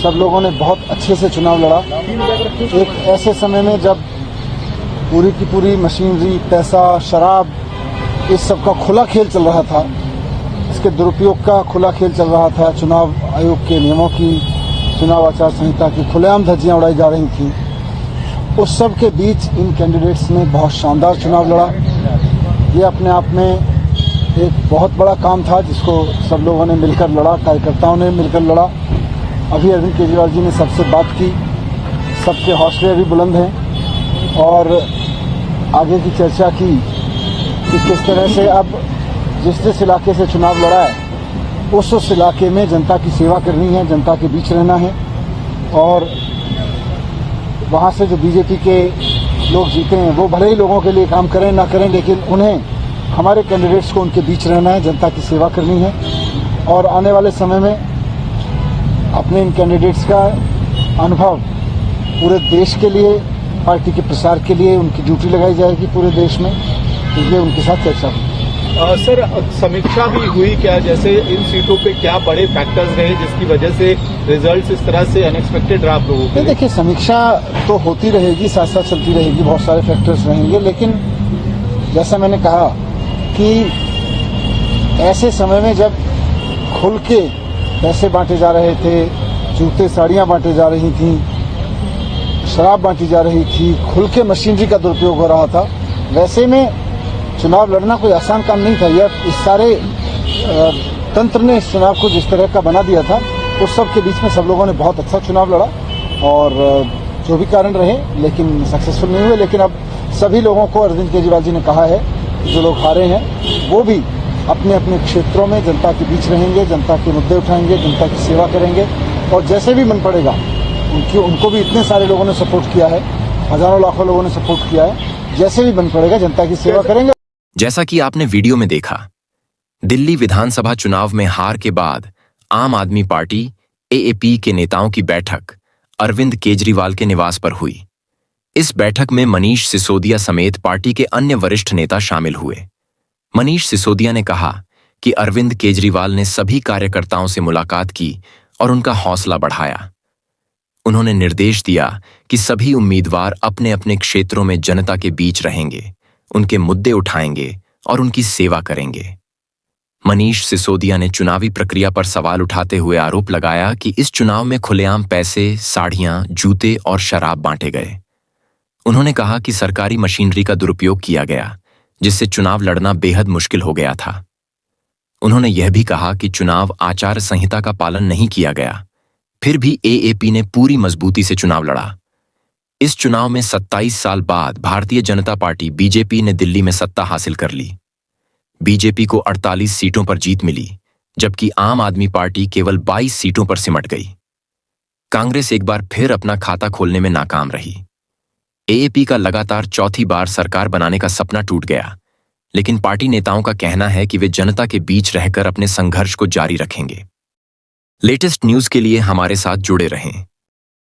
सब लोगों ने बहुत अच्छे से चुनाव लड़ा। एक ऐसे समय में जब पूरी की पूरी मशीनरी, पैसा, शराब, इस सब का खुला खेल चल रहा था, इसके दुरुपयोग का खुला खेल चल रहा था, चुनाव आयोग के नियमों की, चुनाव आचार संहिता की खुलेआम धज्जियां उड़ाई जा रही थी। उस सब के बीच इन कैंडिडेट्स ने बहुत शानदार चुनाव लड़ा। ये अपने आप में एक बहुत बड़ा काम था जिसको सब लोगों ने मिलकर लड़ा, कार्यकर्ताओं ने मिलकर लड़ा। अभी अरविंद केजरीवाल जी ने सबसे बात की, सबके हौसले अभी बुलंद हैं और आगे की चर्चा की कि किस तरह से अब जिस इलाके से चुनाव लड़ा है उस इलाके में जनता की सेवा करनी है, जनता के बीच रहना है और वहाँ से जो बीजेपी के लोग जीते हैं वो भले ही लोगों के लिए काम करें ना करें, लेकिन उन्हें हमारे कैंडिडेट्स को उनके बीच रहना है, जनता की सेवा करनी है और आने वाले समय में अपने इन कैंडिडेट्स का अनुभव पूरे देश के लिए, पार्टी के प्रसार के लिए उनकी ड्यूटी लगाई जाएगी पूरे देश में, इसलिए उनके साथ चर्चा हुई। सर, समीक्षा भी हुई क्या, जैसे इन सीटों पे क्या बड़े फैक्टर्स रहे जिसकी वजह से रिजल्ट्स इस तरह से अनएक्सपेक्टेड रहा आप लोगों के लिए? देखिए, समीक्षा तो होती रहेगी, साथ साथ चलती रहेगी, बहुत सारे फैक्टर्स रहेंगे, लेकिन जैसा मैंने कहा कि ऐसे समय में जब खुल के पैसे बांटे जा रहे थे, जूते साड़ियां बांटे जा रही थी, शराब बांटी जा रही थी, खुल के मशीनरी का दुरुपयोग हो रहा था, वैसे में चुनाव लड़ना कोई आसान काम नहीं था। यह इस सारे तंत्र ने इस चुनाव को जिस तरह का बना दिया था, उस सब के बीच में सब लोगों ने बहुत अच्छा चुनाव लड़ा और जो भी कारण रहे लेकिन सक्सेसफुल नहीं हुए। लेकिन अब सभी लोगों को अरविंद केजरीवाल जी ने कहा है जो लोग हारे हैं वो भी अपने अपने क्षेत्रों में जनता के बीच रहेंगे, जनता के मुद्दे उठाएंगे, जनता की सेवा करेंगे और जैसे भी मन पड़ेगा उनको भी इतने सारे लोगों ने सपोर्ट किया है, हजारों लाखों लोगों ने सपोर्ट किया है, जैसे भी मन पड़ेगा जनता की सेवा करेंगे। जैसा कि आपने वीडियो में देखा, दिल्ली विधानसभा चुनाव में हार के बाद आम आदमी पार्टी एएपी के नेताओं की बैठक अरविंद केजरीवाल के निवास पर हुई। इस बैठक में मनीष सिसोदिया समेत पार्टी के अन्य वरिष्ठ नेता शामिल हुए। मनीष सिसोदिया ने कहा कि अरविंद केजरीवाल ने सभी कार्यकर्ताओं से मुलाकात की और उनका हौसला बढ़ाया। उन्होंने निर्देश दिया कि सभी उम्मीदवार अपने अपने क्षेत्रों में जनता के बीच रहेंगे, उनके मुद्दे उठाएंगे और उनकी सेवा करेंगे। मनीष सिसोदिया ने चुनावी प्रक्रिया पर सवाल उठाते हुए आरोप लगाया कि इस चुनाव में खुलेआम पैसे, साड़ियां, जूते और शराब बांटे गए। उन्होंने कहा कि सरकारी मशीनरी का दुरुपयोग किया गया, जिससे चुनाव लड़ना बेहद मुश्किल हो गया था। उन्होंने यह भी कहा कि चुनाव आचार संहिता का पालन नहीं किया गया, फिर भी एएपी ने पूरी मजबूती से चुनाव लड़ा। इस चुनाव में 27 साल बाद भारतीय जनता पार्टी बीजेपी ने दिल्ली में सत्ता हासिल कर ली। बीजेपी को 48 सीटों पर जीत मिली, जबकि आम आदमी पार्टी केवल 22 सीटों पर सिमट गई। कांग्रेस एक बार फिर अपना खाता खोलने में नाकाम रही। एएपी का लगातार चौथी बार सरकार बनाने का सपना टूट गया, लेकिन पार्टी नेताओं का कहना है कि वे जनता के बीच रहकर अपने संघर्ष को जारी रखेंगे। लेटेस्ट न्यूज के लिए हमारे साथ जुड़े रहें।